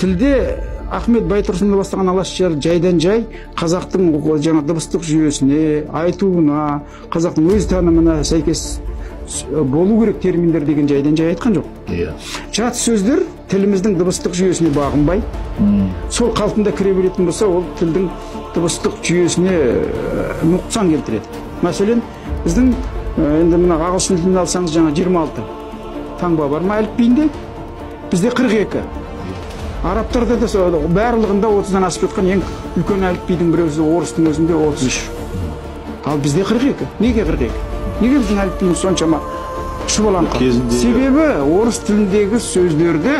тілде Ахмет Байтұрсынұлы бастаған Алашшылар жайдан жай қазақтың жаңа дыбыстық жүйесіне, айтуына, қазақтың өз танымына сәйкес болу керек терминдер деген жайдан жай айтқан жоқ. Жат сөздер тіліміздің дыбыстық жүйесіне бағынбай, сол қалпында кіре беретін болса, ол тілдің дыбыстық жүйесіне нұқсан келтіреді. Мәселен, біздің енді мына ағылшын тілін алсаңыз жаңа 26 таңба бар ма әліпбиінде? Бізде 42. Арабтарда да барлығында 30-дан асып жатқан ең үлкен әліпбидің біреусі орыстың өзінде 33. Ал бізде 42. Неге 42? Неге біздің әліпбиіміз соншама шұбаланған? Себебі орыс тіліндегі сөздерді,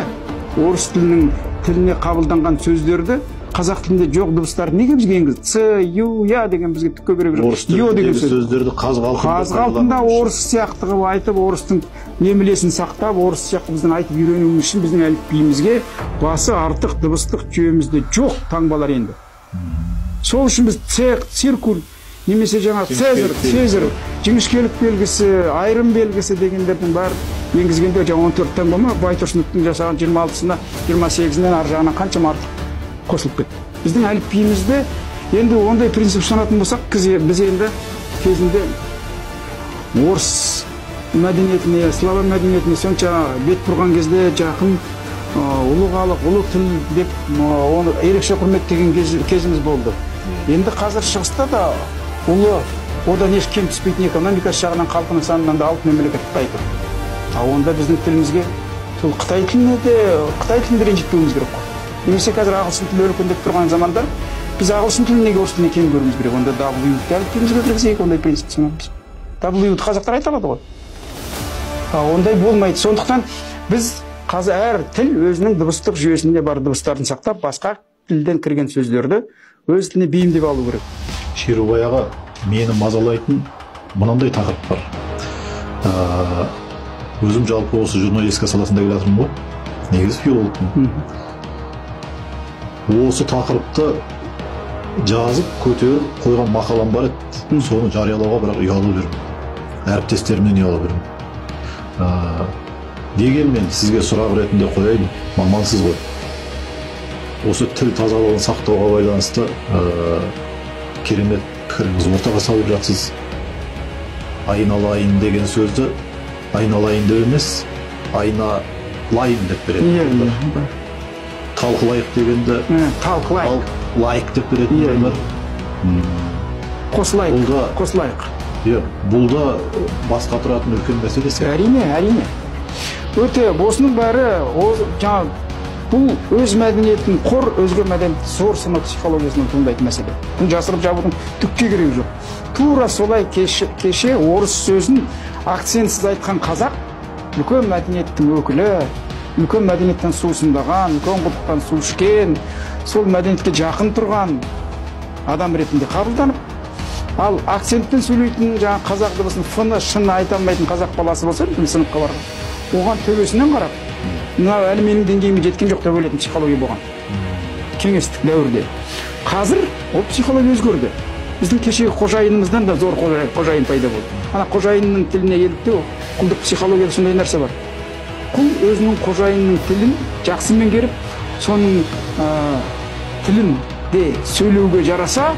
орыс тілінің тіліне қабылданған сөздерді қазақ тілінде жоқ дыбыстарды неге бізге енгізді? Ц, ю, я деген бізге түкке бере береді. Орыс тіліндегі сөздерді қазғалтында орыс сияқты қылып айтып, орыстың емлесін сақтап, орыс сияқты біздің айтып үйренуіміз үшін біздің әліпбиімізге басы артық дыбыстық жүйемізде жоқ таңбалар енді. Сол үшін біз циркуль немесе жаңа цезар, жіңішкелік белгісі, айырым белгісі дегендердің бар енгізгенде жаңа 14 таңба ма, Байтұрсыновтың жасаған 26-сына, 28-нен ар жағынан қаншама артық қосылып кетті. Біздің әліпбиімізде енді ондай принцип ұстанатын болсақ, біз енді кезінде орыс мәдениетіне, славян мәдениетіне сонша бет бұрған кезде жақын ұлы халық, ұлы тіл деп оны ерекше құрметтеген кезіміз болды. Енді қазір шығыста да ұлы, одан еш кем түспейтін экономикасы жағынан халқының санынан да алып мемлекет Қытай тұр. Онда біздің тілімізге Қытай тілінде ренжітпеуіміз керек қой. Немесе қазір ағылшын тілі өркендеп тұрған заманда біз ағылшын тілін неге орыс тіліне кем көруіміз керек? Онда W-ді әліпбиімізге кіргізейік, ондай принцип ұстанамыз. W-ді қазақтар айта алады ғой. Ондай болмайды. Сондықтан біз қазір әр тіл өзінің дыбыстық жүйесінде бар дыбыстарын сақтап, басқа тілден кірген сөздерді өз тіліне бейімдеп алу керек. Шерубай аға, мені мазалайтын мынандай тақырып бар. Өзім жалпы осы журналистика саласында келе жатырмын ғой. Негізі филологпын. Осы тақырыпты жазып, көтеріп қойған мақалам бар еді. Соны жариялауға бірақ ұялып жүрмін. Әріптестерімнен ұялып жүрмін. Дегенмен сізге сұрақ ретінде қояйын, мамансыз ғой. Осы тіл тазалығын сақтауға байланысты керемет пікіріңіз ортаға салып жатсыз. Айналайын деген сөзді айналайын деп емес, айналайын деп береді. Талқылайық дегенде талқылайық деп беретін бар. Қосылайық. Бұл да басқа тұратын үлкен мәселесі. Әрине. Өте, осының бәрі бұл өз мәдениетін қор, өзге мәдениет зор сыны психологиясынан туындайтын мәселе. Бұл жасырып жабудың түкке керегі жоқ. Тура солай кеше орыс сөзін акцентсіз айтқан қазақ үлкен мәдениеттің өкілі, үлкен мәдениеттен сусындаған, үлкен құдықтан су ішкен, сол мәдениетке жақын тұрған адам ретінде қабылданып, ал акцентпен сөйлейтін жаңа қазақ дыбысын фыны шыны айта алмайтын қазақ баласы болса, сыныпқа барған, оған төбесінен қарап, мынау әлі менің деңгейіме жеткен жоқ деп ойлайтын психология болған. Кеңестік дәуірде. Қазір ол психология өзгерді. Біздің кешегі қожайынымыздан да зор қожайын пайда болды. Ана қожайынның тіліне еліктеу, құлдық психологияда сондай нәрсе бар. Құл өзінің қожайынның тілін жақсы меңгеріп, соның тілін де сөйлеуге жараса,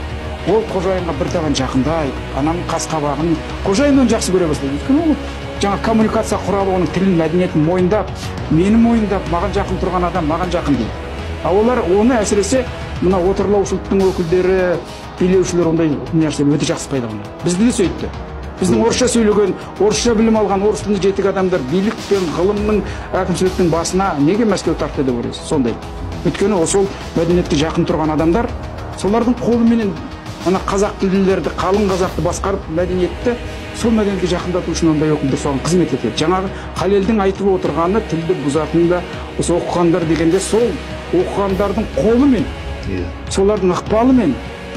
ол қожайынға бір таған жақындайды, ананың қас-қабағын қожайын оны жақсы көре бастайды. Өйткені ол жаңа коммуникация құралы оның тілін, мәдениетін мойындап, мені мойындап, маған жақын тұрған адам маған жақын дейді. Ал олар оны әсіресе мына отарлаушылықтың өкілдері, билеушілер ондай нәрсе өте жақсы пайдаланады. Бізді де сөйтті. Біздің орысша сөйлеген, орысша білім алған, орыс тілінде жетік адамдар билік пен ғылымның, әкімшіліктің басына неге Мәскеу тартты деп ойлайсыз? Сондай. Өйткені сол мәдениетке жақын тұрған адамдар, солардың қолыменен ана қазақ тілділерді, қалың қазақты басқарып, мәдениетті сол мәдениетке жақындату үшін ондай өкілдер соған қызмет етеді. Жаңағы Халелдің айтып отырғаны тілді бұзатын да осы оқығандар дегенде сол оқығандардың қолымен, солардың ықпалымен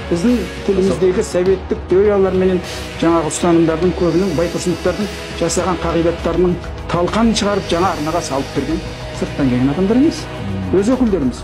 біздің тіліміздегі советтік теориялар менен жаңағы ұстанымдардың көбінің Байтұрсыновтардың жасаған қағидаттарының талқанын шығарып жаңа арнаға салып берген сырттан келген адамдар емес, өз өкілдеріміз.